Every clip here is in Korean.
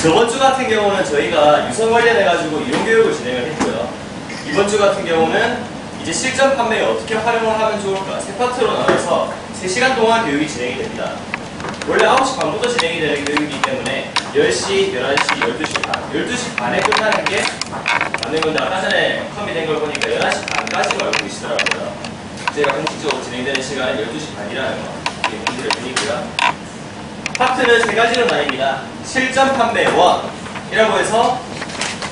저번 주 같은 경우는 저희가 유선 관련해가지고 이론교육을 진행을 했고요. 이번 주 같은 경우는 이제 실전 판매에 어떻게 활용을 하면 좋을까 세 파트로 나눠서 3시간 동안 교육이 진행이 됩니다. 원래 9시 반부터 진행이 되는 교육이기 때문에 10시, 11시, 12시 반, 12시 반에 끝나는 게 맞는 건데 아까 전에 컴이 걸 보니까 11시 반까지 알고 계시더라고요. 제가 공식적으로 진행되는 시간은 12시 반이라는 거 공지를 드리고요. 파트는 3가지로 나뉩니다. 실전 판매 1이라고 해서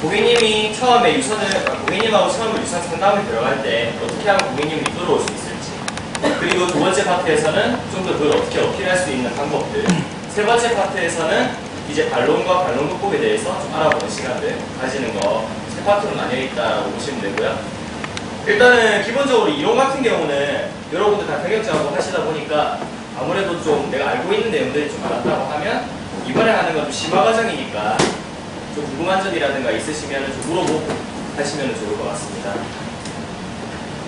고객님이 처음에 고객님하고 처음에 유선 상담을 들어갈 때 어떻게 하면 고객님이 이끌어올 수 있을지, 그리고 두 번째 파트에서는 좀 더 그걸 어떻게 어필할 수 있는 방법들, 세 번째 파트에서는 이제 반론과 반론 극복에 대해서 좀 알아보는 시간들 가지는 거 세 파트로 나뉘어 있다고 보시면 되고요. 일단은 기본적으로 이론 같은 경우는 여러분들 다 경력자하고 하시다 보니까 아무래도 좀 내가 알고 있는 내용들이 좀 많았다고 하면 이번에 하는 건 좀 심화 과정이니까 좀 궁금한 점이라든가 있으시면 좀 물어보고 하시면 좋을 것 같습니다.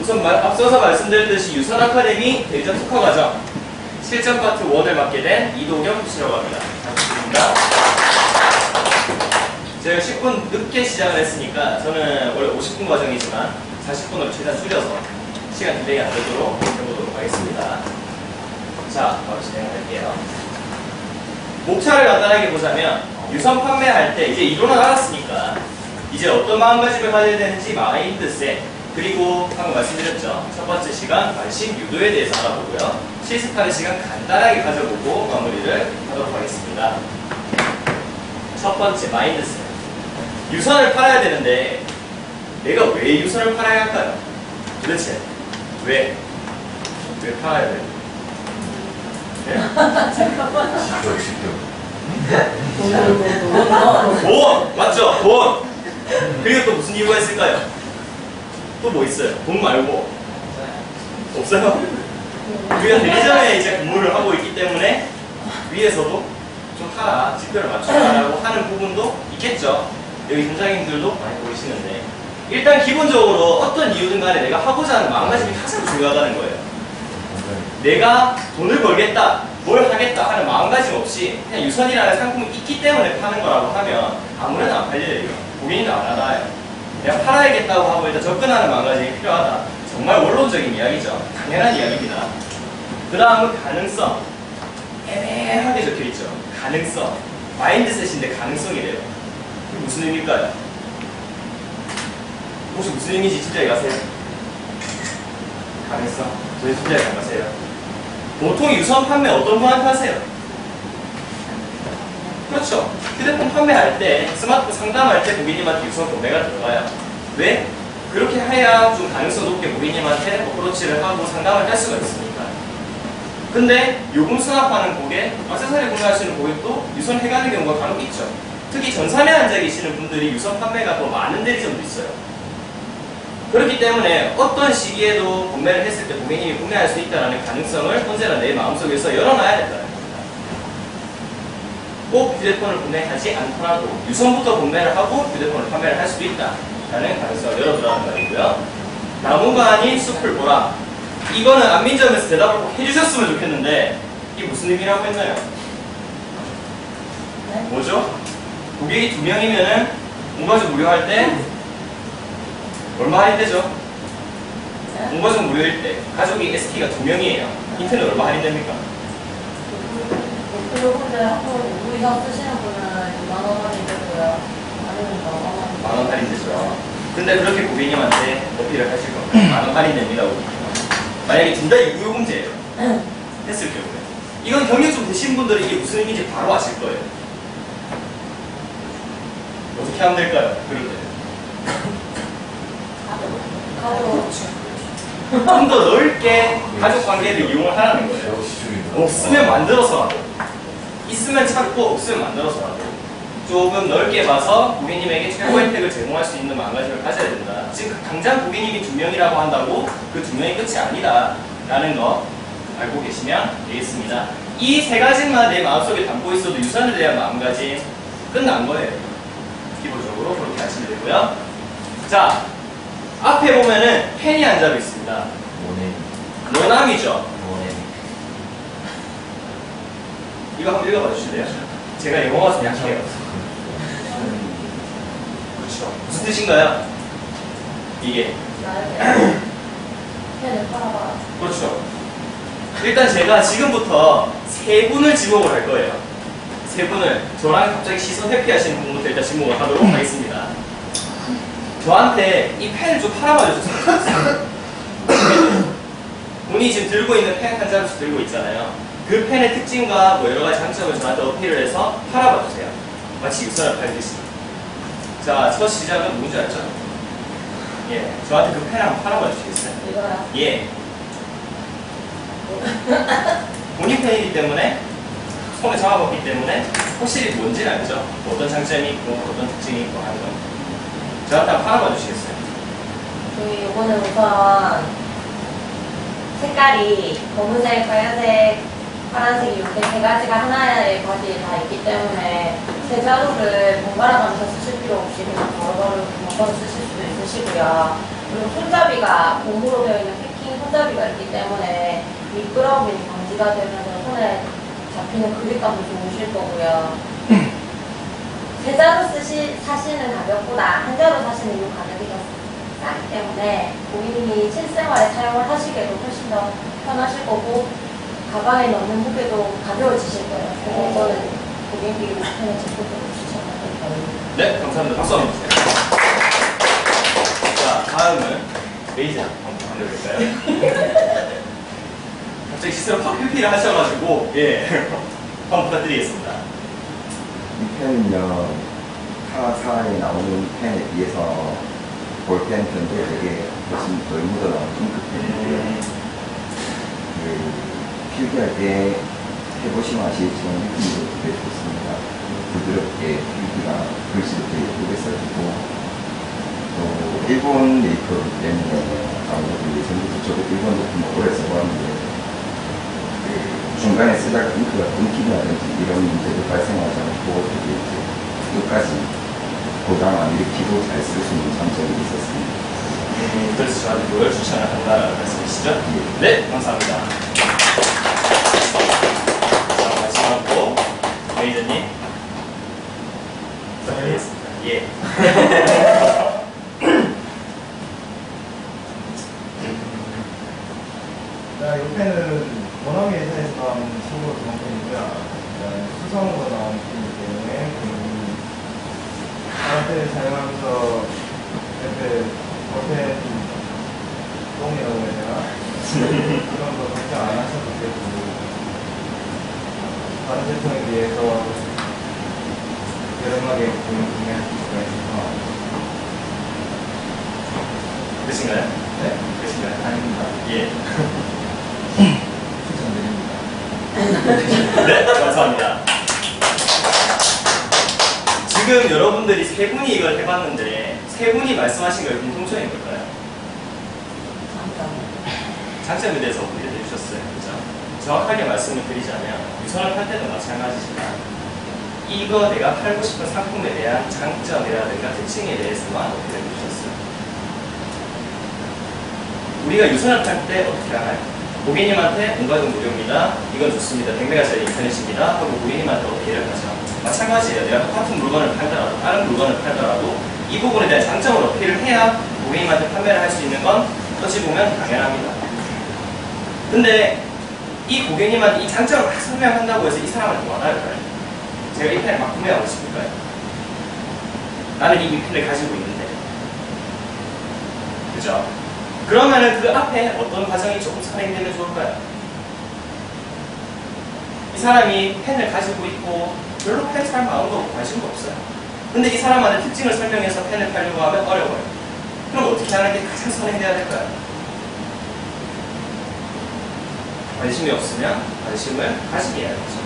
우선 앞서서 말씀드렸듯이 유선 아카데미 대리점 특화 과정 실전 파트 1을 맡게 된 이도경 코치라고 합니다. 반갑습니다. 제가 10분 늦게 시작을 했으니까 저는 원래 50분 과정이지만 40분으로 최대한 줄여서 시간 딜레이 안 되도록 해보도록 하겠습니다. 자, 바로 진행할게요. 목차를 간단하게 보자면 유선 판매할 때 이제 이론은 알았으니까 이제 어떤 마음가짐을 가져야 되는지 마인드셋, 그리고 방금 말씀드렸죠. 첫 번째 시간 관심 유도에 대해서 알아보고요. 실습하는 시간 간단하게 가져보고 마무리를 하도록 하겠습니다. 첫 번째 마인드셋. 유선을 팔아야 되는데 내가 왜 유선을 팔아야 할까요? 도대체 왜 팔아야 돼요? 돈! 맞죠? 돈! 그리고 또 무슨 이유가 있을까요? 또 뭐 있어요? 돈 말고 없어요? 우리가 대리점에 이제 근무를 하고 있기 때문에 위에서도 좀 하라, 지표를 맞춰라라고 하는 부분도 있겠죠. 여기 선장님들도 많이 보이시는데 일단 기본적으로 어떤 이유든 간에 내가 하고자 하는 마음가짐이 가장 중요하다는 거예요. 내가 돈을 벌겠다, 뭘 하겠다 하는 마음가짐 없이 그냥 유선이라는 상품이 있기 때문에 파는 거라고 하면 아무래도 안 팔려요. 고객님도 안 알아요. 내가 팔아야겠다고 하고 일단 접근하는 마음가짐이 필요하다. 정말 원론적인 이야기죠. 당연한 이야기입니다. 그 다음은 가능성. 애매하게 적혀있죠. 가능성. 마인드셋인데 가능성이래요. 이게 무슨 의미일까요? 혹시 무슨 의미인지 진지하게 가세요? 가능성. 저희 진지하게 안 가세요. 보통 유선 판매 어떤 분한테 하세요? 그렇죠. 휴대폰 판매할 때, 스마트폰 상담할 때 고객님한테 유선 구매가 들어가요. 왜? 그렇게 해야 좀 가능성 높게 고객님한테 어프로치를 하고 상담을 할 수가 있으니까. 근데 요금 수납하는 고객, 액세서리 구매하시는 고객도 유선 해가는 경우가 간혹 있죠. 특히 전산에 앉아 계시는 분들이 유선 판매가 더 많은 대리점도 있어요. 그렇기 때문에 어떤 시기에도 구매를 했을 때 고객님이 구매할 수 있다는 가능성을 언제나 내 마음속에서 열어놔야 된다는 겁니다. 꼭 휴대폰을 구매하지 않더라도 유선부터 구매를 하고 휴대폰을 판매를 할 수도 있다는 가능성을 열어두라는 말이고요. 나무가 아닌 숲을 보라. 이거는 안민점에서 대답을 꼭 해주셨으면 좋겠는데 이게 무슨 의미라고 했나요? 네? 뭐죠? 고객이 2명이면은 온가족 무료할 때 얼마 할인되죠? 온가족 무료일 때 가족이 SK가 2명이에요. 인터넷 얼마 할인됩니까? 근데 한번 5 이상 쓰시는 분은 2만원 할인되고요. 아니면 10,000원 할인되죠. 근데 그렇게 고객님한테 어필을 하실 겁니다. 10,000원 할인됩니다. 만약에 둘 다 유효금제예요. 했을 경우에. 이건 경력 좀 되신 분들은 이게 무슨 의미인지 바로 아실 거예요. 어떻게 하면 될까요? 그럴 때. 좀 더 넓게 가족 관계를 이용을 하라는 거예요. 없으면 만들어서라도, 있으면 찾고 없으면 만들어서라도 조금 넓게 봐서 고객님에게 최고 혜택을 제공할 수 있는 마음가짐을 가져야 된다. 지금 당장 고객님이 2명이라고 한다고 그 2명이 끝이 아니다 라는 거 알고 계시면 되겠습니다. 이 세 가지만 내 마음속에 담고 있어도 유선에 대한 마음가짐 끝난 거예요. 기본적으로 그렇게 하시면 되고요. 자, 앞에 보면은 펜이 안 잡혀 있습니다. 모남이죠. 이거 한번 읽어봐 주실래요? 제가 영어가 좀 약해요. 어떠신가요? 이게. 나에게 펜을 팔아봐. 그렇죠. 일단 제가 지금부터 세 분을 지목을 할 거예요. 세 분을 저랑 갑자기 시선 회피하시는 분부터 일단 지목을 하도록 하겠습니다. 저한테 이 펜을 좀 팔아봐 주셨어요. 본인이 지금 들고 있는 펜 한 자루씩 들고 있잖아요. 그 펜의 특징과 뭐 여러 가지 장점을 저한테 어필을 해서 팔아봐 주세요. 마치 유선을 팔듯이. 자, 첫 시작은 누군지 알죠? 예, 저한테 그 펜 한번 팔아봐 주시겠어요? 이거야. 예. 본인 펜이기 때문에 손에 잡아봤기 때문에 확실히 뭔지는 알죠? 어떤 장점이 있고 어떤 특징이 있고 하는 거. 저한테 한번 팔아봐 주시겠어요? 저희 요거는 우선 색깔이 검은색, 빨간색, 파란색 이렇게 세 가지가 하나의 바지에 다 있기 때문에 세 자루를 번갈아 가면서 쓰실 필요 없이 그냥 바로바로 번갈아 쓰실 수도 있으시고요. 그리고 손잡이가 고무로 되어 있는 패킹 손잡이가 있기 때문에 미끄러움이 방지가 되면서 손에 잡히는 그립감도 좋으실 거고요. 세 자루 사시는 가격보다 한 자루 사시는 이 가격이 더 싸기 때문에 고객님이 실생활에 사용을 하시기에도 훨씬 더 편하실 거고 가방에 넣는 무게도 가벼워지실 거예요. 그래서 이거는 고객님이 편의 제품으로 추천합니다. 네, 감사합니다. 박수 한번 주세요. 자, 다음은 메이저 한번 만들어볼까요? 갑자기 시스로 확 회피를 하셔가지고 예, 한번 부탁드리겠습니다. 이 펜은요, 타 사안에 나오는 펜에 비해서 볼펜 편도 되게 훨씬 덜 묻어나온 핑크펜이고요. 필기할 때 해보시면 아시겠지만 느낌도 되게 좋습니다. 부드럽게 필기가 글씨도 되게 예쁘게 써지고 또 일본 메이커이기 때문에 아무래도 예전부터 저도 일본 제품을 오래 써봤는데 중간에 쓰다가 잉크가 끊기다든지 이런 문제도 발생하지 않고 되게 이제 끝까지 고장 안 일으키고 잘 쓸 수 있는 장점이 있었습니다. 그래서 저한테 뭘 추천을 한다는 말씀이시죠? 네, 감사합니다. 자, 마지막으로 메이저님 부탁드리겠습니다. 예. 자, 이 펜은 모나미 회사에서 나온 최고 좋은 펜이고요. 수성으로 나온 펜이기 때문에 펜을 사용하면서 옆에 볼펜 똥이라고 해야 되나? 그런 거 걱정 안 하셔도 되고 다른 제품에 비해서 저렴하게 구매하실 수가 있어서 끝인가요? 네? 끝인가요? 아닙니다. 예. 추천드립니다. 네, 감사합니다. 지금 여러분들이 세 분이 이걸 해봤는데 세 분이 말씀하신 거에 공통점이 뭘까요? 장점에 대해서 어떻게 해주셨어요? 그죠? 정확하게 말씀을 드리자면 유선을 팔 때도 마찬가지지만 이거 내가 팔고 싶은 상품에 대한 장점이라든가 특징에 대해서만 어떻게 해주셨어요? 우리가 유선을 팔 때 어떻게 하나요? 고객님한테 공과금 무료입니다. 이건 좋습니다. 100메가짜리 인터넷입니다. 하고 고객님한테 어필을 하죠. 마찬가지예요. 내가 똑같은 물건을 팔더라도 다른 물건을 팔더라도 이 부분에 대한 장점을 어필을 해야 고객님한테 판매를 할 수 있는 건 어찌 보면 당연합니다. 근데 이 고객님한테 이 장점을 막 설명한다고 해서 이 사람을 뭐 원할까요? 제가 이 펜을 막 구매하고 싶을까요? 나는 이 펜을 가지고 있는데. 그죠? 그러면은 그 앞에 어떤 과정이 조금 선행되면 좋을까요? 이 사람이 펜을 가지고 있고 별로 펜 살 마음도 없고 관심도 없어요. 근데 이 사람한테 특징을 설명해서 펜을 팔려고 하면 어려워요. 그럼 어떻게 하는 게 가장 선행돼야 될까요? 관심이 없으면 관심을 가지게 해야 되죠.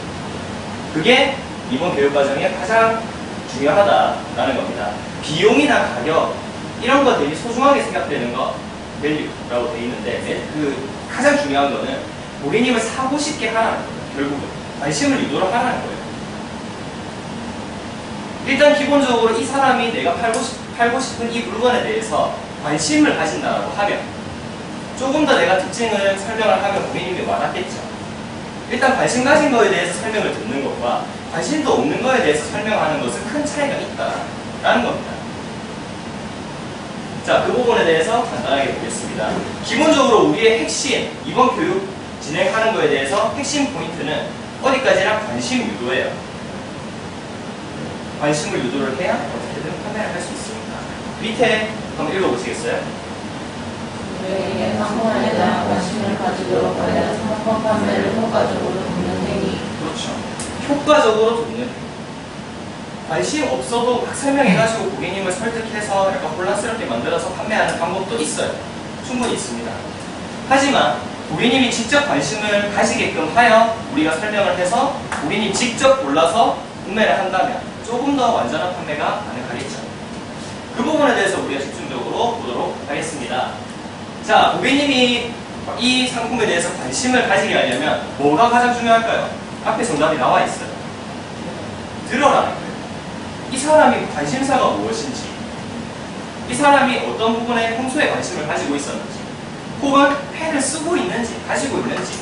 그게 이번 교육과정의 가장 중요하다라는 겁니다. 비용이나 가격 이런 거 되게 소중하게 생각되는 거 밸류라고 되어 있는데 그 가장 중요한 거는 고객님을 사고 싶게 하라는 거예요. 결국은 관심을 유도를 하라는 거예요. 일단 기본적으로 이 사람이 내가 팔고 싶은 이 물건에 대해서 관심을 가진다고 하면 조금 더 내가 특징을 설명을 하면 고객님이 와닿겠죠. 일단 관심 가진 거에 대해서 설명을 듣는 것과 관심도 없는 거에 대해서 설명하는 것은 큰 차이가 있다라는 겁니다. 자, 그 부분에 대해서 간단하게 보겠습니다. 기본적으로 우리의 핵심, 이번 교육 진행하는 거에 대해서 핵심 포인트는 어디까지나 관심 유도예요. 관심을 유도를 해야 어떻게든 판매를 할 수 있습니다. 밑에 한번 읽어보시겠어요? 우리에게 상품에 대한 관심을 가지도록 하여 상품 판매를 효과적으로 돕는 행위. 그렇죠. 효과적으로 돕는 행위. 관심 없어도 막 설명해가지고 고객님을 설득해서 약간 혼란스럽게 만들어서 판매하는 방법도 있어요. 충분히 있습니다. 하지만 고객님이 직접 관심을 가지게끔 하여 우리가 설명을 해서 고객님이 직접 골라서 구매를 한다면 조금 더 완전한 판매가 가능하겠죠. 그 부분에 대해서 우리가 집중적으로 보도록 하겠습니다. 자, 고객님이 이 상품에 대해서 관심을 가지게 하려면 뭐가 가장 중요할까요? 앞에 정답이 나와 있어요. 들어라는 거예요. 이 사람이 관심사가 무엇인지, 이 사람이 어떤 부분에 평소에 관심을 가지고 있었는지, 혹은 펜을 쓰고 있는지, 가지고 있는지,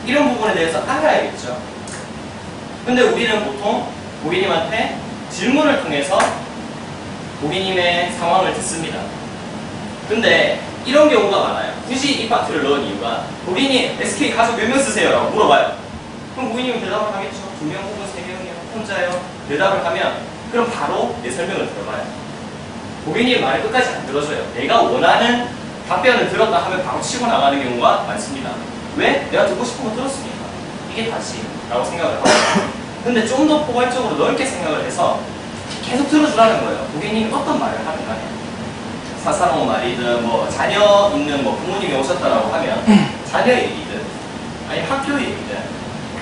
이런 부분에 대해서 알아야겠죠. 근데 우리는 보통 고객님한테 질문을 통해서 고객님의 상황을 듣습니다. 근데 이런 경우가 많아요. 굳이 이 파트를 넣은 이유가 고객님 SK 가족 몇 명 쓰세요? 라고 물어봐요. 그럼 고객님은 대답을 하겠죠. 2명 혹은 3명이요. 혼자요. 대답을 하면 그럼 바로 내 설명을 들어봐요. 고객님 말을 끝까지 안 들어줘요. 내가 원하는 답변을 들었다 하면 바로 치고 나가는 경우가 많습니다. 왜? 내가 듣고 싶은 거 들었으니까. 이게 다지 라고 생각을 하고. 근데 좀 더 포괄적으로 넓게 생각을 해서 계속 들어주라는 거예요. 고객님이 어떤 말을 하든 간에. 사사로운 말이든 뭐 자녀 있는 뭐 부모님이 오셨다라고 하면 자녀 얘기든 아니 학교 얘기든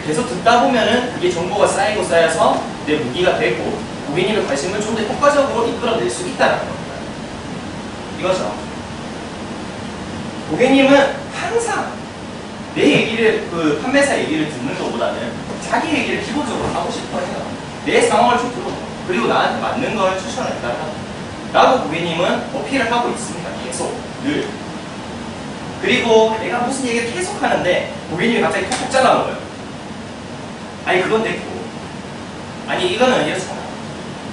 계속 듣다 보면은 그게 정보가 쌓이고 쌓여서 내 무기가 되고 고객님의 관심을 좀 더 효과적으로 이끌어낼 수 있다는 겁니다. 이거죠. 고객님은 항상 내 얘기를, 그 판매사 얘기를 듣는 것보다는 자기 얘기를 기본적으로 하고 싶어 해요. 내 상황을 좀 들어보고 그리고 나한테 맞는 걸 추천해달라 라고 고객님은 어필을 하고 있습니다. 계속 늘. 그리고 내가 무슨 얘기를 계속 하는데 고객님이 갑자기 톡톡 잘라먹어요. 아니 그건 됐고 아니 이거는 이렇잖아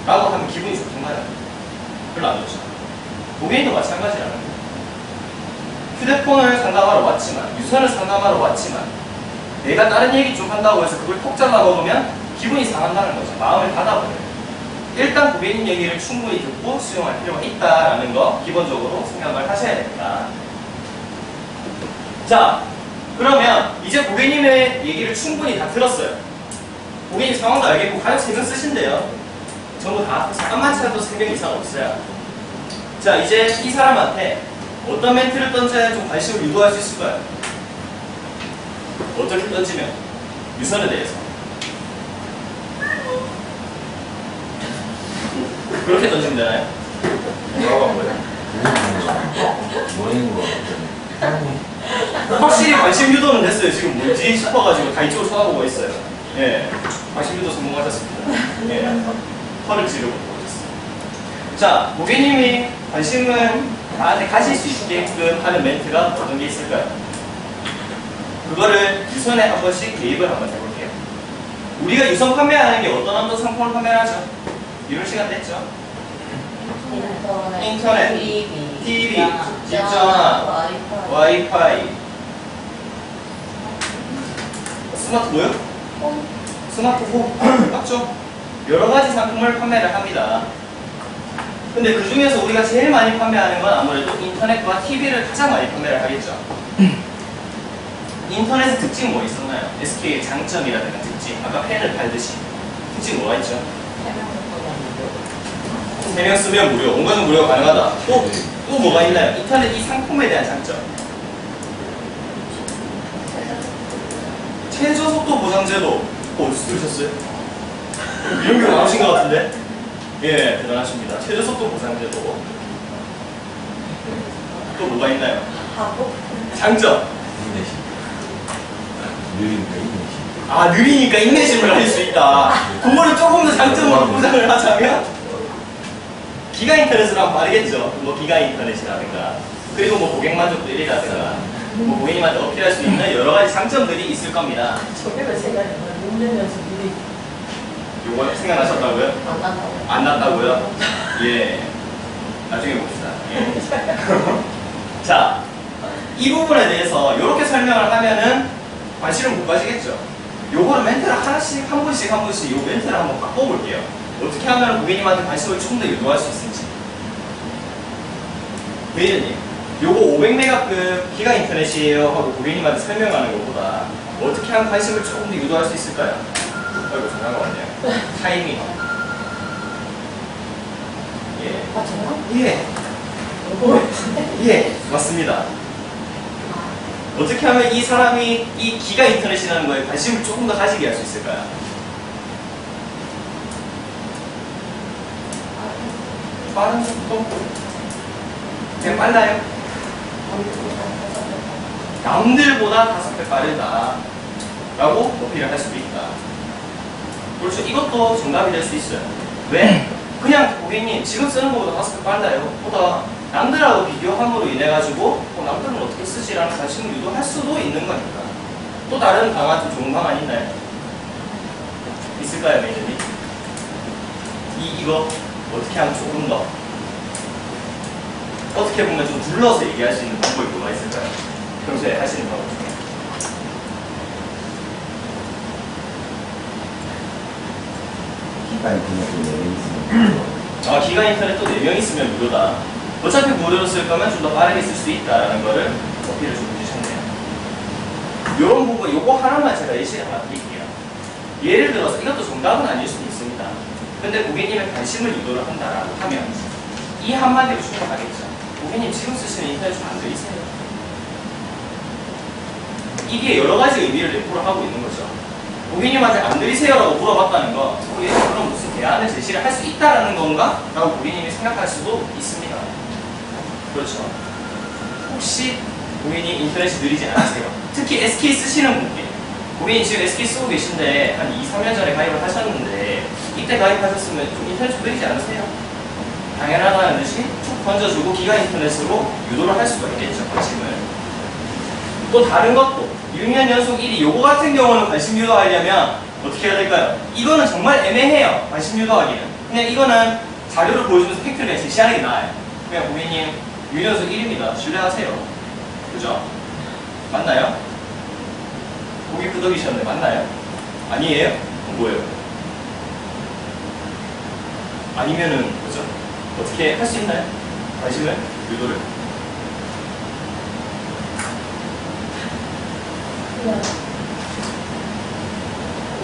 라고 하면 기분이 좋던가요? 별로 안 좋죠. 고객님도 마찬가지라는 거예요. 휴대폰을 상담하러 왔지만 유선을 상담하러 왔지만 내가 다른 얘기 좀 한다고 해서 그걸 톡 잘라먹으면 기분이 상한다는 거죠. 마음을 닫아버려요. 일단 고객님 얘기를 충분히 듣고 수용할 필요가 있다라는 거 기본적으로 생각을 하셔야 됩니다. 자, 그러면 이제 고객님의 얘기를 충분히 다 들었어요. 고객님 상황도 알겠고 가격 3명 쓰신대요. 전부 다 잠깐만 차도 3명 이상 없어요. 자, 이제 이 사람한테 어떤 멘트를 던져야 좀 관심을 유도할 수 있을까요? 어떻게 던지면? 유선에 대해서. 그렇게 던지면 되나요? 뭐라고 한 거예요? 확실히 관심 유도는 됐어요. 지금 뭔지 싶어가지고 다 이쪽으로 쳐다보고 있어요. 예, 관심 유도 성공하셨습니다. 예, 털을 지르고 오셨어요. 자, 고객님이 관심을 나한테 가질 수 있게끔 하는 멘트가 어떤 게 있을까요? 그거를 유선에 한 번씩 대입을 한번 해볼게요. 우리가 유선 판매하는 게 어떤 상품을 판매하죠? 이런 시간 됐죠? 인터넷, TV, 집전화, 와이파이, 스마트 뭐요? 스마트폰, 맞죠? 여러 가지 상품을 판매를 합니다. 근데 그 중에서 우리가 제일 많이 판매하는 건 아무래도 인터넷과 TV를 가장 많이 판매를 하겠죠. 인터넷의 특징 뭐 있었나요? SK의 장점이라든가 특징, 아까 펜을 팔듯이 특징 뭐가 있죠? 3명 쓰면 무료, 온 가족 무료가 가능하다. 또 뭐가 있나요? 인터넷 이 상품에 대한 장점. 최저 속도 보장제도. 어디서 들으셨어요? 이런 게 나오신 것 같은데? 예, 대단하십니다. 최저 속도 보장제도. 또 뭐가 있나요? 장점. 아, 느리니까 인내심을 할 수 있다. 그거를 조금 더 장점으로 보장을 하자면 기가 인터넷으로 하면 빠르겠죠. 뭐 기가 인터넷이라든가 그리고 뭐 고객 만족도 1위라든가 뭐 고객님한테 어필할 수 있는 여러 가지 장점들이 있을 겁니다. 저게를 제가 못내면서 미리 요거 생각나셨다고요? 안 난다고. 안 났다고요? 예. 나중에 봅시다. 예. 자, 이 부분에 대해서 이렇게 설명을 하면은 관심을 못 가지겠죠. 요거는 멘트를 하나씩 한 분씩 한 분씩 요 멘트를 한번 바꿔볼게요. 어떻게 하면 고객님한테 관심을 조금 더 유도할 수 있을지. 고객님, 요거 500메가급 기가 인터넷이에요 하고 고객님한테 설명하는 것보다 어떻게 하면 관심을 조금 더 유도할 수 있을까요? 아이고, 전화가 왔네요. 타이밍. 예. 아, 저요? 예. 예, 맞습니다. 어떻게 하면 이 사람이 이 기가 인터넷이라는 거에 관심을 조금 더 가지게 할 수 있을까요? 빠른 속도? 그냥 빨라요? 남들보다 5배 빠르다 라고 어필을 할 수도 있다. 그렇죠. 이것도 정답이 될 수 있어요. 왜? 그냥 고객님 지금 쓰는 것보다 5배 빨라요 보다 남들하고 비교함으로 인해 가지고 남들은 어떻게 쓰지라는 관심을 유도할 수도 있는 거니까. 또 다른 방안, 좀 좋은 방안 있나요? 있을까요, 매니저님? 이거 어떻게 하면 조금 더 어떻게 보면 좀 둘러서 얘기할 수 있는 방법이 뭐가 있을까요? 평소에 하시는 방법 중에. 기가 인터넷도 내려 있으면 아, 기가 인터넷도 4명 있으면 무료다. 어차피 무료로 쓸 거면 좀 더 빠르게 쓸 수 있다라는 거를 어필을 좀 해주셨네요. 요런 부분, 요거 하나만 제가 예시를 하나 드릴게요. 예를 들어서 이것도 정답은 아닐 수도 있습니다. 근데 고객님의 관심을 유도를 한다라고 하면 이 한마디로 충분하겠죠. 고객님 지금 쓰시는 인터넷 좀 안 들리세요? 이게 여러 가지 의미를 내포를 하고 있는 거죠. 고객님한테 안 들리세요라고 물어봤다는 거, 고객님 그럼 무슨 대안을 제시를 할 수 있다라는 건가? 라고 고객님이 생각할 수도 있습니다. 그렇죠. 혹시 고객님 인터넷이 느리지 않으세요? 특히 SK 쓰시는 분께 고객님 지금 SK 쓰고 계신데 한 2, 3년 전에 가입을 하셨는데 이때 가입하셨으면 좀 인터넷 좀 느리지 않으세요? 당연하다는 듯이 쭉 던져주고 기가 인터넷으로 유도를 할 수가 있겠죠. 관심을. 또 다른 것도 6년 연속 1위 요거 같은 경우는 관심 유도하려면 어떻게 해야 될까요? 이거는 정말 애매해요. 관심 유도하기는. 그냥 이거는 자료를 보여주면서 팩트를 그냥 제시하는 게 나아요. 그냥 고객님 6년 연속 1위입니다. 신뢰하세요. 그죠? 맞나요? 고기 끄덕이셨는데 맞나요? 아니에요? 뭐예요? 아니면은 뭐죠? 어떻게 할 수 있나요? 관심을? 유도를? 그냥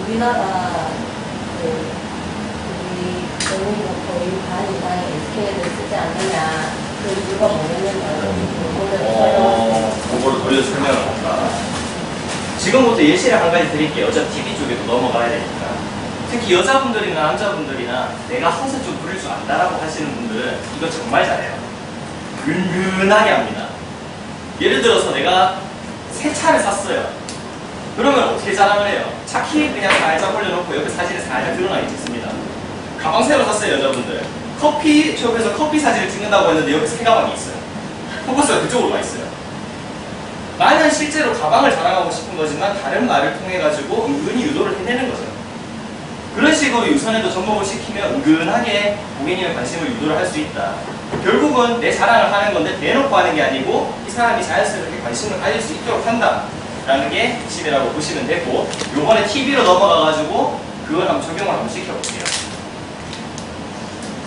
우리나라 우리 국민이 거의 반 이상이 SK를 쓰지 않느냐 그 이유가 뭐냐면 그거를 돌려 설명을 할까? 지금부터 예시를 한 가지 드릴게요. 어차피 TV 쪽에도 넘어가야 되니까. 특히 여자분들이나 남자분들이나 내가 허세 좀 부릴 줄 안다라고 하시는 분들은 이거 정말 잘해요. 은근하게 합니다. 예를 들어서 내가 새 차를 샀어요. 그러면 어떻게 자랑을 해요? 차 키 그냥 살짝 올려놓고 옆에 사진을 살짝 드러나 있습니다. 가방 새로 샀어요, 여자분들. 커피숍에서 커피 사진을 찍는다고 했는데 옆에 새 가방이 있어요. 포커스가 그쪽으로 가 있어요. 나는 실제로 가방을 자랑하고 싶은 거지만 다른 말을 통해 가지고 은근히 유도를 해내는 거죠. 그런 식으로 유선에도 접목을 시키면 은근하게 고객님의 관심을 유도를 할 수 있다. 결국은 내 자랑을 하는 건데 대놓고 하는 게 아니고 이 사람이 자연스럽게 관심을 가질 수 있도록 한다 라는 게 핵심이라고 보시면 되고, 요번에 TV로 넘어가가지고 그걸 한번 적용을 한번 시켜볼게요.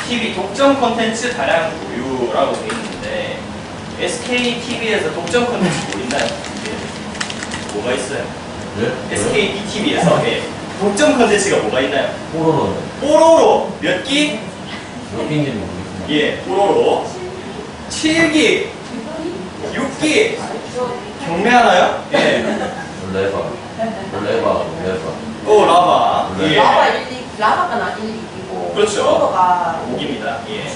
TV 독점 콘텐츠 다량 보유라고 되어 있는데 SKTV에서 독점 콘텐츠 뭐 있나요? 네. 뭐가 있어요? 네? SKBTV에서 네. 독점 콘텐츠가 뭐가 있나요? 뽀로로 뽀로로 몇 기? 몇 개인지 모르겠지만 예, 뽀로로 7기, 6기 경매하나요? 예. 레바 오, 라바. 예. 라바 1, 2, 라바가 나 1, 2이고 그렇죠. 가 5기입니다. 예.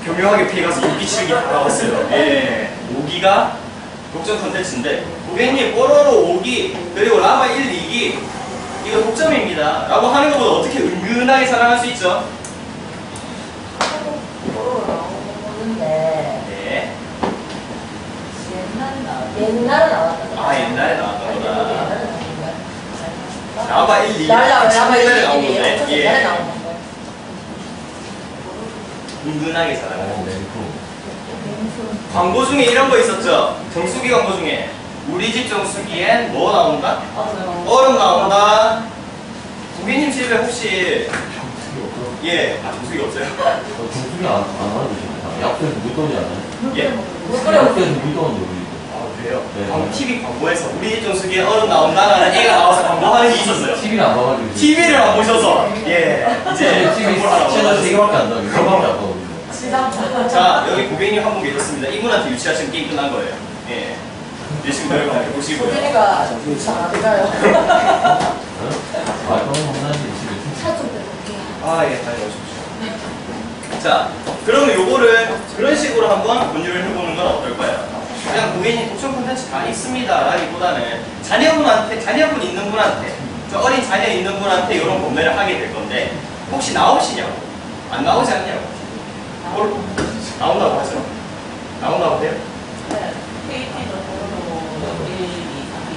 교묘하게 피해가서 6기, 7기 다 나왔어요. 예. 5기가 독점 컨텐츠인데, 고객님, 뽀로로 5기, 그리고 라바 1, 2기, 이거 독점입니다. 라고 하는 것보다 어떻게 은근하게 자랑할 수 있죠? 뽀로로 나오는데 네. 옛날에 나왔던 거. 아, 옛날에 나왔던 아니, 거다. 옛날에 나왔던 거야. 라바 1, 2기. 라바 1, 옛날에 나온 2기. 건데. 옛날에 예. 나온 건데. 은근하게 자라는. 네, 광고 중에 이런 거 있었죠? 정수기 광고 중에 우리 집 정수기엔 뭐 나온다? 얼음 나온다. 고객님 집에 혹시 정수기 없어요? 정수기 안 알아주십니다. 약국에서 물 떠오지 않아요? 예. 약국에서 물 떠오는데 우리. 그래요? 네. TV 광고에서 우리 집 정수기에 얼음 나온다라는 애가 나와서 광고하는 게 있었어요. TV를 안 봐가지고. TV를 안 보셔서 이제 TV 광고를 하라고 채널 하셨어요. 3개밖에 안 나와요. 그거밖에 안 나오거든요. 자, 여기 고객님 한 분 계셨습니다. 이분한테 유치하시면 게임 끝난 거예요. 예. 열심히 노력 한번 해보시고요. 소진이가 잘안 가요. 아, 그럼 혼나지 집에. 차좀 빼볼게요. 예, 다녀오십시오. 자, 그러면 요거를 그런 식으로 한번 분류를 해보는 건 어떨까요? 그냥 고객님 독점 콘텐츠 다 있습니다 라기보다는 자녀분 있는 분한테, 저 어린 자녀 있는 분한테 이런 구매를 하게 될 건데, 혹시 나오시냐고? 안 나오지 않냐고? 나온다고 하죠? 나온다고 해요? 네. KT도 모르고 1, 2,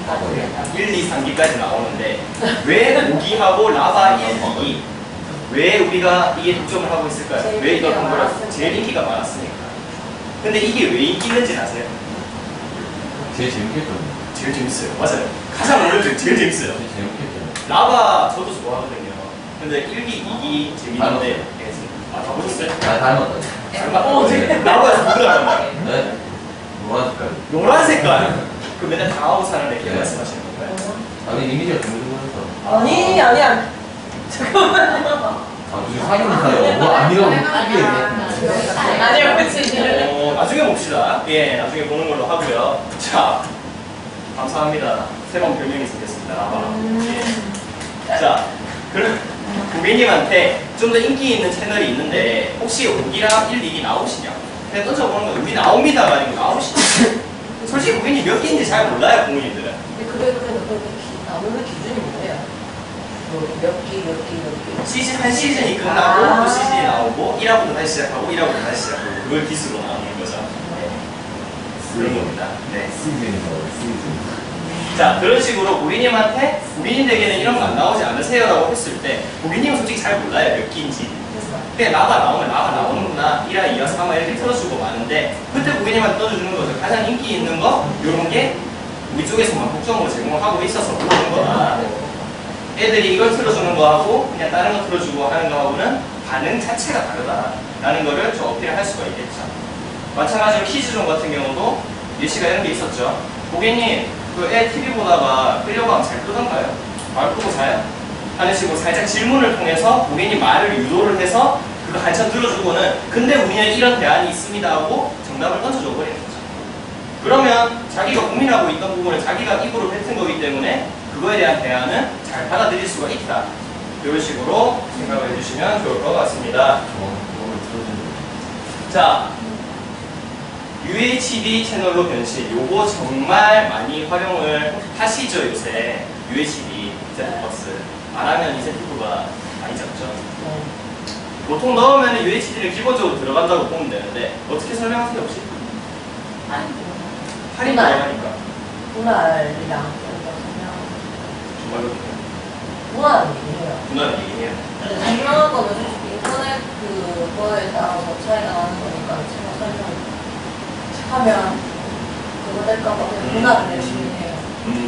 3기까지 1, 2, 3기까지 나오는데 왜 5기하고 라바 1, 2기 왜 우리가 이게 독점을 하고 있을까요? 제일 왜 이걸 인기가 공부를 많았으니까. 제일 인기가 많았으니까. 근데 이게 왜 인기 있는지 아세요? 제일 재밌겠죠. 제일 재밌어요. 맞아요. 가장 오른쪽 제일 재밌어요. 제일 재밌겠죠. 라바 저도 좋아하거든요. 근데 1기, 2기 재밌는데 다 보셨어요? 아, 닮았다. 라바에서 누구랑 닮아요? 네? 노란 색깔. 노란 색깔. 그 맨날 당하고 사는 애기 네. 말씀하시는 건가요? 아니, 이미지가 둥글둥글해서. 아니야. 잠깐만요. 아, 무슨 사귀는 사이요? 뭐 아니라고 크게 얘기했는데. 아니요, 그치. 나중에 봅시다. 예, 나중에 보는 걸로 하고요. 자, 감사합니다. 세 번 별명이 생겼습니다. 라바. 예. 자, 그럼 고객님한테 좀 더 인기 있는 채널이 있는데 혹시 5기랑 1, 2기 나오시냐? 그냥 던져보는 거 우리 나옵니다가 아니고 나오시냐? 솔직히 고객님 몇 기인지 잘 몰라요, 부모님들은. 근데 그래도 나오는 기준이 뭐예요? 몇 기. 한 시즌이 끝나고 또 시즌이 나오고 1화부터 다시 시작하고 1화부터 다시 시작하고 그걸 기수로 나오는 거죠. 네. 그런 겁니다. 네. 시즌. 자, 그런 식으로 고객님한테 고객님에게는 이런 거 안 나오지 않으세요? 라고 했을 때 고객님은 솔직히 잘 몰라요, 몇 기인지. 그냥 라바 나오면 라바 나오는구나 1화, 2화, 3화 이렇게 틀어주고 마는데 그때 고객님한테 떠주는 거죠. 가장 인기 있는 거 이런 게 우리 쪽에서만 독점으로 제공하고 있어서 그러는 거다. 애들이 이걸 틀어주는 거하고 그냥 다른 거 틀어주고 하는 거하고는 반응 자체가 다르다라는 거를 좀 어필을 할 수가 있겠죠. 마찬가지로 키즈존 같은 경우도 예시가 이런 게 있었죠. 고객님, 그 애 TV 보다가 끌려가면 잘 끄던가요? 말 끄고 자요? 하는 식으로 살짝 질문을 통해서 고객님 말을 유도를 해서 그거 한참 들어주고는 근데 우리는 이런 대안이 있습니다 하고 정답을 던져줘 버리는 거죠. 그러면 자기가 고민하고 있던 부분을 자기가 입으로 뱉은 거기 때문에 그거에 대한 대안은 잘 받아들일 수가 있다. 이런 식으로 생각을 해주시면 좋을 것 같습니다. 자, UHD 채널로 변신. 요거 정말 많이 활용을 하시죠, 요새. UHD 셋톱박스. 안 하면 이 셋톱가 많이 잡죠. 보통 넣으면 UHD를 기본적으로 들어간다고 보면 되는데, 어떻게 설명하세요, 혹시? 할인 들어가니까. 분할이랑 정말로 분할은 얘기해요. 분할은 얘기해요. 근데 설명한 거는 솔직히 인터넷 그거에 따라서 차이가 나는 거니까 제가 설명하면 그거 될까봐 그냥 분할을 열심히 해요.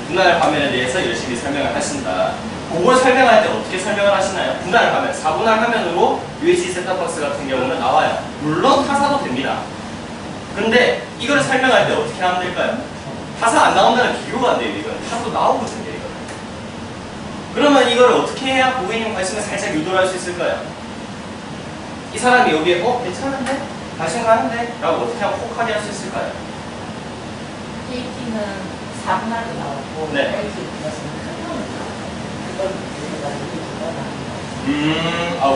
분할 화면에 대해서 열심히 설명을 하신다. 그걸 설명할 때 어떻게 설명을 하시나요? 분할 화면, 4분할 화면으로 UHD 셋톱박스 같은 경우는 나와요. 물론 타사도 됩니다. 근데 이걸 설명할 때 어떻게 하면 될까요? 타사 안 나온다는 비교가 안 돼요. 이건 타사도 나오거든요. 이거. 그러면 이걸 어떻게 해야 고객님 관심을 살짝 유도를 할 수 있을까요? 이 사람이 여기에 괜찮은데? 관심 가는데? 라고 어떻게 하면 혹하게 할 수 있을까요? KT는 4분할도 나오고 네.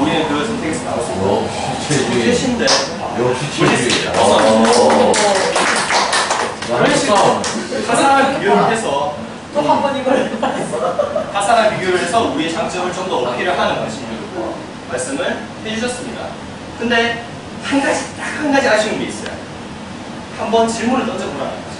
우리는 그걸 선택해서 나올 수 있고. 최주의. 최신데. 역시 최주의. 그런 식으로 타사랑 비교를 해서 또 한 번 이걸 타사랑 비교를 해서 우리의 장점을 좀 더 어필을 하는 방식으로 말씀을 해주셨습니다. 근데 딱 한 가지 아쉬운 게 있어요. 한번 질문을 던져보라는 거죠.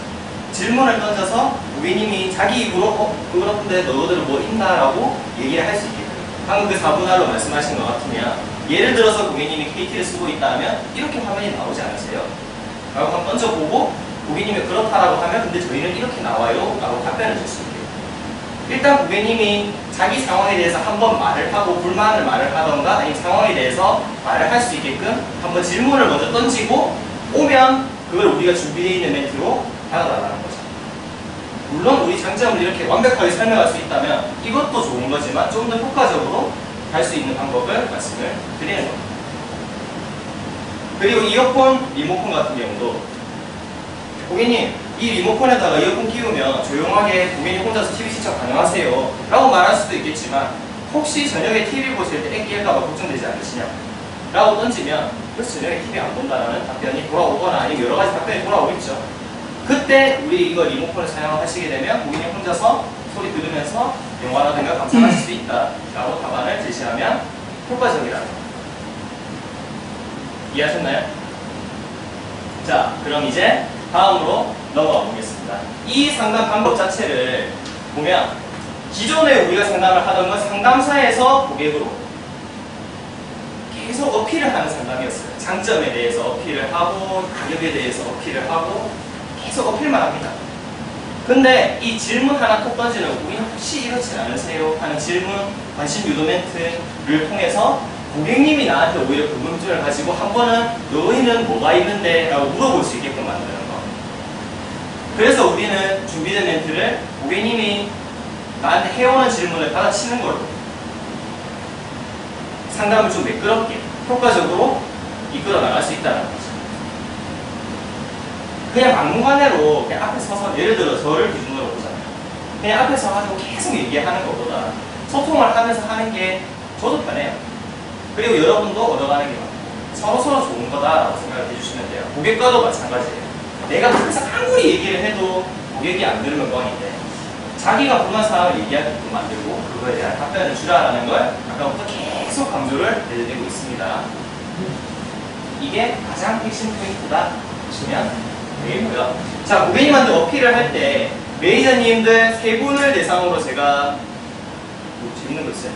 질문을 던져서 고객님이 자기 입으로 그런데 너희들은 뭐 있나? 라고 얘기를 할 수 있게끔 방금 그 4분할로 말씀하신 것 같으면 예를 들어서 고객님이 KT를 쓰고 있다 하면 이렇게 화면이 나오지 않으세요? 라고 한번 던져보고 고객님이 그렇다라고 하면 근데 저희는 이렇게 나와요 라고 답변을 줄 수 있게요. 일단 고객님이 자기 상황에 대해서 한번 말을 하고 불만을 말을 하던가 아니면 상황에 대해서 말을 할 수 있게끔 한번 질문을 먼저 던지고 오면 그걸 우리가 준비되어 있는 멘트로 받아달라는 거죠. 물론 우리 장점을 이렇게 완벽하게 설명할 수 있다면 이것도 좋은 거지만 좀 더 효과적으로 할 수 있는 방법을 말씀을 드리는 겁니다. 그리고 이어폰, 리모컨 같은 경우도 고객님 이 리모컨에다가 이어폰 끼우면 조용하게 고객님 혼자서 TV 시청 가능하세요 라고 말할 수도 있겠지만 혹시 저녁에 TV 보실 때 애 낄까봐 걱정되지 않으시냐 라고 던지면 그래서 저녁에 TV 안 본다라는 답변이 돌아오거나 아니면 여러 가지 답변이 돌아오겠죠. 그때 우리 이거 리모컨을 사용하시게 되면 고객님 혼자서 소리 들으면서 영화라든가 감상하실 수 있다 라고 답안을 제시하면 효과적이라는 거. 이해하셨나요? 자, 그럼 이제 다음으로 넘어가 보겠습니다. 이 상담 방법 자체를 보면 기존에 우리가 상담을 하던 건 상담사에서 고객으로 계속 어필을 하는 상담이었어요. 장점에 대해서 어필을 하고 가격에 대해서 어필을 하고 계속 어필만 합니다. 근데 이 질문 하나 톡 던지는 고객님 혹시 이렇지 않으세요? 하는 질문, 관심 유도 멘트를 통해서 고객님이 나한테 오히려 궁금증을 가지고 한 번은 너희는 뭐가 있는데? 라고 물어볼 수 있게끔 만드는 거. 그래서 우리는 준비된 멘트를 고객님이 나한테 해오는 질문을 받아치는 걸로 상담을 좀 매끄럽게 효과적으로 이끌어 나갈 수 있다는 거죠. 그냥 막무가내로 그냥 앞에 서서 예를 들어 저를 기준으로 보잖아요. 그냥 앞에 서가지고 계속 얘기하는 것보다 소통을 하면서 하는 게 저도 편해요. 그리고 여러분도 얻어가는 게 많고 서로 좋은 거다라고 생각을 해주시면 돼요. 고객과도 마찬가지예요. 내가 항상 아무리 얘기를 해도 고객이 안 들으면 뻥인데 자기가 불만 사항을 얘기하게끔 만들고 그거에 대한 답변을 주라라는 걸 아까부터 계속 강조를 해드리고 있습니다. 이게 가장 핵심 포인트다 보시면 되겠고요. 자, 고객님한테 어필을 할 때 매니저님들 세 분을 대상으로 제가 뭐 재밌는 거 있어요?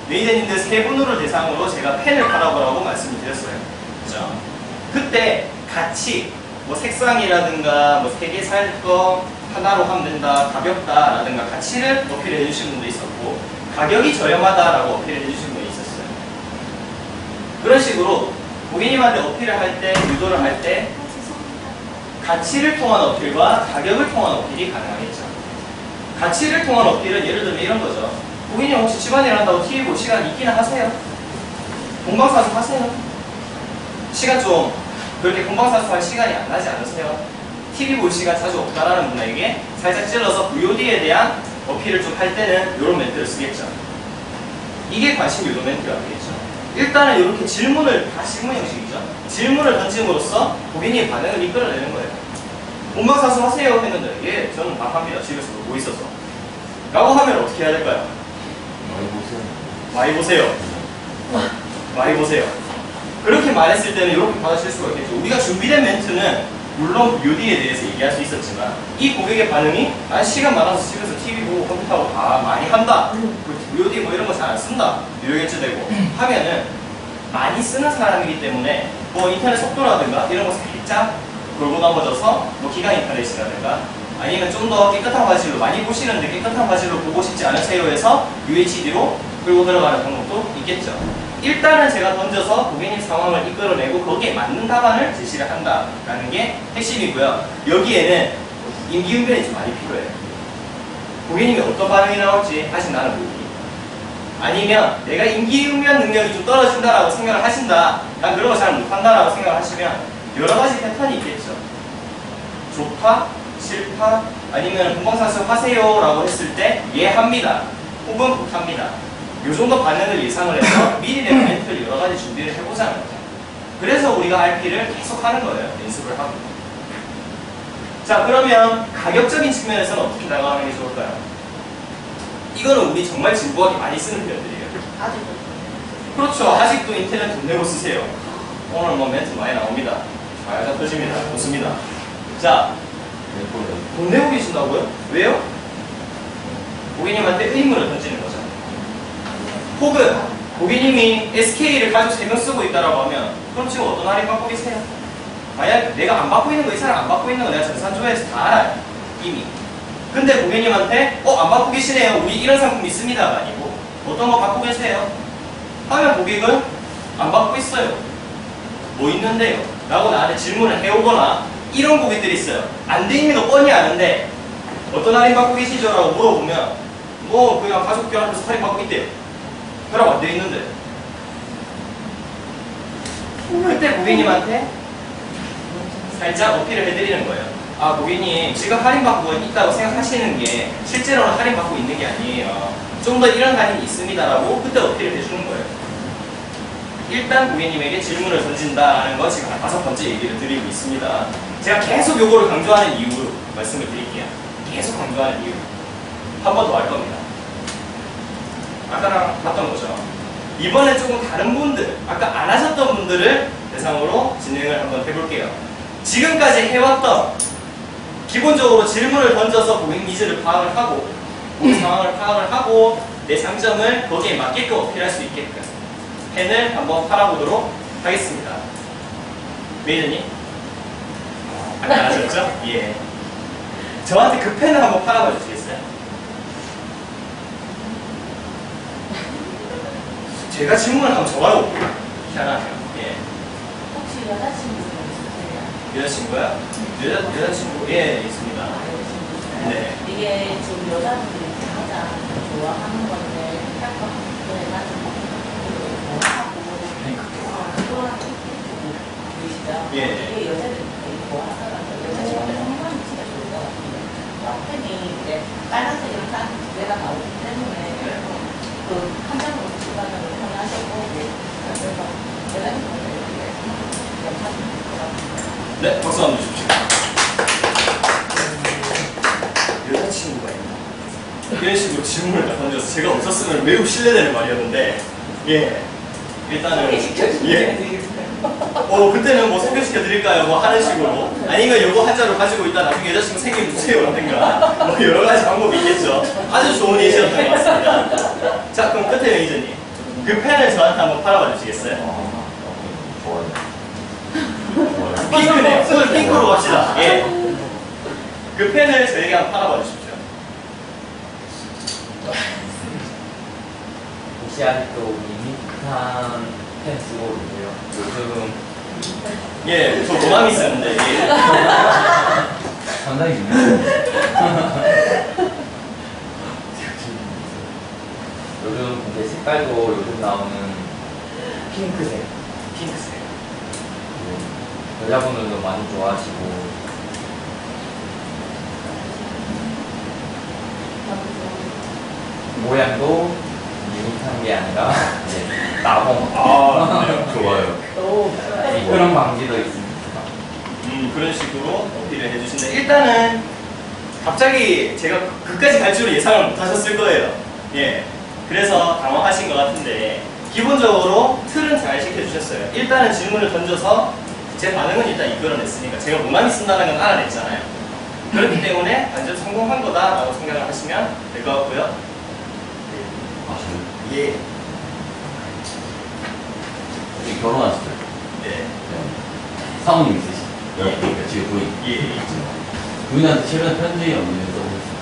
매니저님들 세 분을 대상으로 제가 펜을 팔아보라고 말씀을 드렸어요. 그죠? 그때 같이 뭐 색상이라든가 뭐 세 개 살 거 하나로 하면 된다, 가볍다라든가 가치를 어필해 주신 분도 있었고 가격이 저렴하다라고 어필해 주신 분이 있었어요. 그런 식으로 고객님한테 어필을 할 때, 유도를 할 때 가치를 통한 어필과 가격을 통한 어필이 가능하겠죠. 가치를 통한 어필은 예를 들면 이런 거죠. 고객님 혹시 집안일 한다고 TV 볼 시간 있기는 하세요? 본방사수 하세요? 시간 좀 그렇게 본방사수 할 시간이 안 나지 않으세요? TV 볼 시간 자주 없다라는 분에게 살짝 찔러서 VOD에 대한 어필을 좀 할 때는 이런 멘트를 쓰겠죠. 이게 관심 유도 멘트가 되겠죠. 일단은 이렇게 질문을, 다 질문 형식이죠. 질문을 던짐으로써 고객님의 반응을 이끌어내는 거예요. 본방사수 하세요? 했는데 예, 저는 다 합니다. 집에서 보고 있어서. 라고 하면 어떻게 해야 될까요? 많이 보세요. 많이 보세요. 그렇게 말했을 때는 이렇게 받아칠 수가 있겠죠. 우리가 준비된 멘트는 물론 VOD에 대해서 얘기할 수 있었지만 이 고객의 반응이 난 시간 많아서 집에서 TV 보고 컴퓨터하고 다 많이 한다. VOD 뭐 이런 거 잘 안 쓴다. 이러겠지 되고 하면은 많이 쓰는 사람이기 때문에 뭐 인터넷 속도라든가 이런 거 살짝 돌고 넘어져서 뭐 기가 인터넷이라든가 아니면 좀 더 깨끗한 화질로 많이 보시는데 깨끗한 화질로 보고 싶지 않으세요 해서 UHD로 끌고 들어가는 방법도 있겠죠. 일단은 제가 던져서 고객님 상황을 이끌어내고 거기에 맞는 답안을 제시를 한다라는 게 핵심이고요. 여기에는 임기응변이 좀 많이 필요해요. 고객님이 어떤 반응이 나올지 아직 나는 모르겠다. 아니면 내가 임기응변 능력이 좀 떨어진다라고 생각을 하신다. 난 그런 거 잘 못한다라고 생각을 하시면 여러 가지 패턴이 있겠죠. 좋다, 싫다, 아니면 본방사수 하세요 라고 했을 때 예 합니다. 혹은 못합니다. 이 정도 반응을 예상을 해서 미리 내 멘트를 여러 가지 준비를 해보자는 거죠. 그래서 우리가 RP를 계속 하는 거예요. 연습을 하고. 자, 그러면 가격적인 측면에서는 어떻게 나가는 게 좋을까요? 이거는 우리 정말 진부하게 많이 쓰는 표현들이에요. 아직도. 그렇죠. 아직도 인터넷 돈 내고 쓰세요. 오늘 뭐 멘트 많이 나옵니다. 잘 터집니다. 좋습니다. 자, 돈 내고 계신다고요? 왜요? 고객님한테 의문을 던지는 거죠. 혹은 고객님이 SK를 가지고 3명 쓰고 있다라고 하면 그럼 지금 어떤 할인 받고 계세요? 만약 내가 안 받고 있는 거 이 사람 안 받고 있는 거 내가 전산조회에서 다 알아요. 이미. 근데 고객님한테 안 받고 계시네요. 우리 이런 상품 있습니다가 아니고 어떤 거 받고 계세요? 하면 고객은 안 받고 있어요. 뭐 있는데요? 라고 나한테 질문을 해오거나 이런 고객들이 있어요. 안 돼 있는 거 뻔히 아는데 어떤 할인 받고 계시죠? 라고 물어보면 뭐 그냥 가족 결혼해서 할인 받고 있대요. 혈압 안 돼 있는데. 그때 고객님한테 살짝 어필을 해드리는 거예요. 아, 고객님 지금 할인받고 있다고 생각하시는 게 실제로는 할인받고 있는 게 아니에요. 좀 더 이런 할인이 있습니다라고 그때 어필을 해주는 거예요. 일단 고객님에게 질문을 던진다라는 거 지금 5번째 얘기를 드리고 있습니다. 제가 계속 요거를 강조하는 이유 말씀을 드릴게요. 계속 강조하는 이유. 한 번 더 할 겁니다. 아까랑 봤던 거죠. 이번에 조금 다른 분들, 아까 안 하셨던 분들을 대상으로 진행을 한번 해볼게요. 지금까지 해왔던 기본적으로 질문을 던져서 고객 니즈를 파악을 하고 고객 상황을 파악을 하고 내 장점을 거기에 맞게끔 어필할 수 있게끔 펜을 한번 팔아보도록 하겠습니다. 매니저님? 아까 안 하셨죠? 예. 저한테 그 펜을 한번 팔아봐 주시겠어요? 제가 질문을 한번 적어볼게요. 희한하네요. 예. 혹시 여자친구 있으세요? 여자친구요? 여자친구? 예, 있습니다. 네. 이게 지금 여자분들이 가장 좋아하는 건데 약간 해가지고 뭐 하고 그거랑 보이시죠? 예. 이게 여자들이 되게 좋아하더라고요. 여자친구들 성향이 진짜 좋을 것 같아요. 펜이 이제 빨간색이랑 딱 내가 나오기 때문에 그 한 장으로 주가는 편하시고 그래서 여자친구들 이렇게 괜찮은 것 같아요. 네, 박수 한번 주십시오. 여자친구가 있나? 이런 식으로 질문을 딱 던져서 제가 없었으면 매우 신뢰되는 말이었는데, 예. 일단은, 예. 그때는 뭐 소개시켜 드릴까요? 뭐 하는 식으로. 아니면 요거 한 자루 가지고 있다 나중에 여자친구 생기면 주세요라든가. 뭐 여러 가지 방법이 있겠죠. 아주 좋은 예시였던 것 같습니다. 자, 그럼 끝에 매니저님. 그 펜을 저한테 한번 팔아봐 주시겠어요? 좋아요. 핑크네요. 오늘 핑크로 갑시다. 예. 그 펜을 저에게 한번 팔아봐 주십시오. 혹시 아직도 밋밋한 펜 쓰고 계세요? 요즘 예, 저 모나미 쓰는데, 예. 상당히 밋밋해요. 요즘 이제 색깔도 요즘 나오는 핑크색. 핑크색. 여자분들도 많이 좋아하시고 모양도 밋밋한 게 아니라 이제 나봉. 아, 네. 좋아요. 또 그런 방지도 있습니다. 그런 식으로 어필을 해주신다. 일단은, 갑자기 제가 그까지 갈 줄은 예상을 못 하셨을 거예요. 예. 그래서 당황하신 것 같은데, 기본적으로 틀은 잘 시켜주셨어요. 일단은 질문을 던져서 제 반응은 일단 이끌어냈으니까 제가 모나미 쓴다는 건 알아냈잖아요. 그렇기 때문에 완전 성공한 거다라고 생각을 하시면 될 것 같고요. 예. 결혼하시죠? 네. 사모님 있으시죠? 예. 그러니까 지금 부인. 예. 부인한테 최근 편지 연기를 써보셨어요.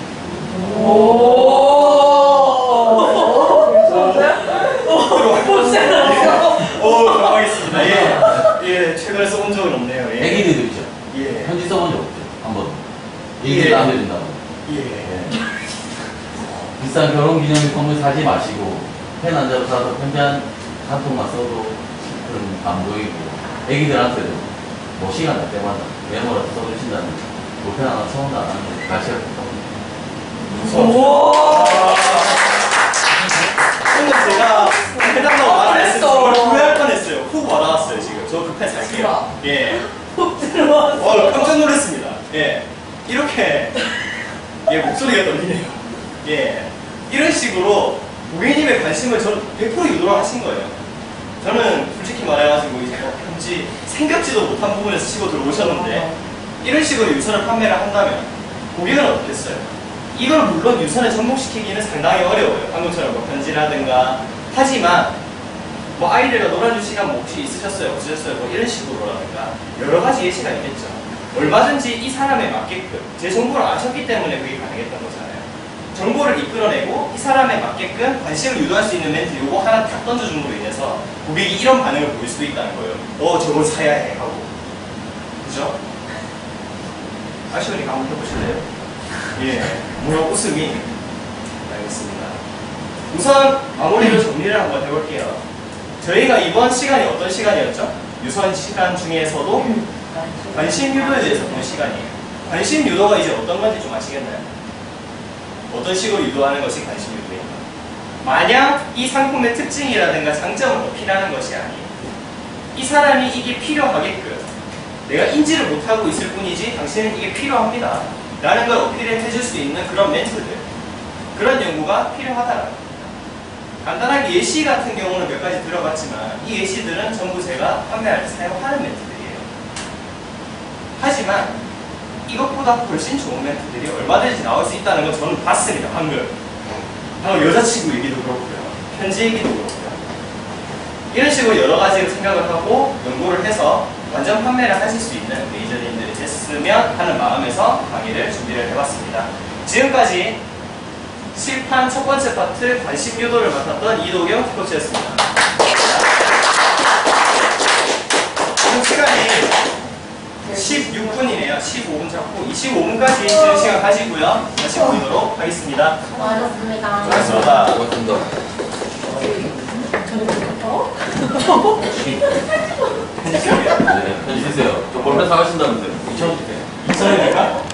당황했습니다. 예. 예, 최근에 써본 적은 없네요. 예. 애기들도 있죠? 예. 편지 써본 적 없죠? 한 번. 얘기를 예. 안 해준다고. 예. 비싼 결혼기념일 선물 사지 마시고 펜 한 자루 사서 편지 한 통만 써도 그런 안 보이고 애기들한테도 뭐 시간 날 때마다 메모라도 써주신다는 펜 하나 처음도 안 하는데 날씨가 오늘 제가 해달라고 말을 했을 때 정말 후회할 뻔했어요. 훅 와닿았어요 지금. 저 그 펜 살게요. 예. 깜짝 놀랐습니다. 예. 이렇게 예 목소리가 떨리네요. 예. 이런 식으로 고객님의 관심을 저는 100% 유도를 하신 거예요. 저는 솔직히 말해가지고 이제 편지 생각지도 못한 부분에서 치고 들어오셨는데 이런 식으로 유선을 판매를 한다면 고객은 어떻겠어요? 이걸 물론 유선에 접목시키기는 상당히 어려워요. 방금처럼 뭐 편지라든가. 하지만 뭐 아이들과 놀아줄 시간 뭐 혹시 있으셨어요? 없으셨어요? 뭐 이런 식으로라든가 여러 가지 예시가 있겠죠. 얼마든지 이 사람에 맞게끔 제 정보를 아셨기 때문에 그게 가능했던 거잖아요. 정보를 이끌어내고 이 사람에 맞게끔 관심을 유도할 수 있는 멘트 요거 하나 딱 던져줌으로 인해서 고객이 이런 반응을 보일 수도 있다는 거예요. 저걸 사야 해 하고. 그죠? 아시오니까 한번 해보실래요? 예, 뭐야 웃음이. 알겠습니다. 우선 마무리로 정리를 한번 해볼게요. 저희가 이번 시간이 어떤 시간이었죠? 유선 시간 중에서도 관심 유도에 대해서 본 시간이에요. 관심 유도가 이제 어떤 건지 좀 아시겠나요? 어떤 식으로 유도하는 것이 관심 유도인가? 마냥 이 상품의 특징이라든가 장점을 어필하는 것이 아니에요. 이 사람이 이게 필요하게끔 내가 인지를 못하고 있을 뿐이지 당신은 이게 필요합니다 라는 걸 어필해 줄 수 있는 그런 멘트들, 그런 연구가 필요하다라는 겁니다. 간단하게 예시 같은 경우는 몇 가지 들어봤지만 이 예시들은 전부 제가 판매할 때 사용하는 멘트들이에요. 하지만 이것보다 훨씬 좋은 멘트들이 얼마든지 나올 수 있다는 걸 저는 봤습니다. 방금 여자친구 얘기도 그렇고요, 편지 얘기도 그렇고요. 이런 식으로 여러 가지를 생각을 하고 연구를 해서 완전 판매를 하실 수 있는 메이저님들이 됐으면 하는 마음에서 강의를 준비를 해봤습니다. 지금까지 실판 첫 번째 파트 관심 유도를 맡았던 이도경 코치였습니다. 지금 시간이 16분이네요. 15분 잡고 25분까지 쉬는 시간 가지고요. 다시 보도록 하겠습니다. 수고하셨습니다. 수고하셨습니다. 고맙습니다. 편집해요. 네, 편집해주세요. 저 볼펜 사가신다면서요. 2,000원 주세요. 2,000원입니까?